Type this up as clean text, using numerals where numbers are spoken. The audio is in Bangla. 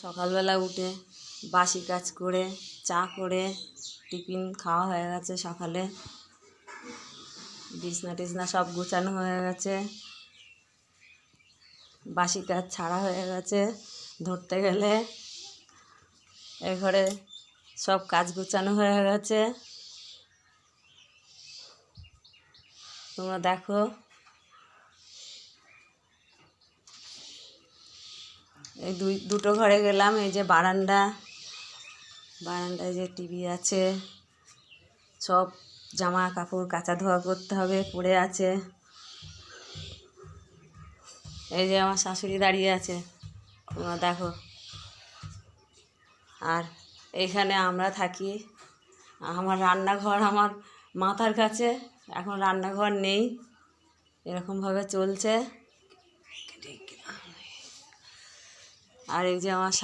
সকালবেলা উঠে বাসি কাজ করে চা করে টিফিন খাওয়া হয়ে গেছে। সকালে বিছনা টিছনা সব গোছানো হয়ে গেছে, বাসি কাজ ছাড়া হয়ে গেছে। ধরতে গেলে এ ঘরে সব কাজ গোছানো হয়ে গেছে। তোমরা দেখো, এই দুটো ঘরে গেলাম। এই যে বারান্দায় যে টিভি আছে, সব জামা কাপড় কাচা ধোয়া করতে হবে, পড়ে আছে। এই যে আমার শাশুড়ি দাঁড়িয়ে আছে, তোমরা দেখো। আর এইখানে আমরা থাকি। আমার রান্নাঘর আমার মাথার কাছে, এখন রান্নাঘর নেই, এরকমভাবে চলছে। আর এই যে আমার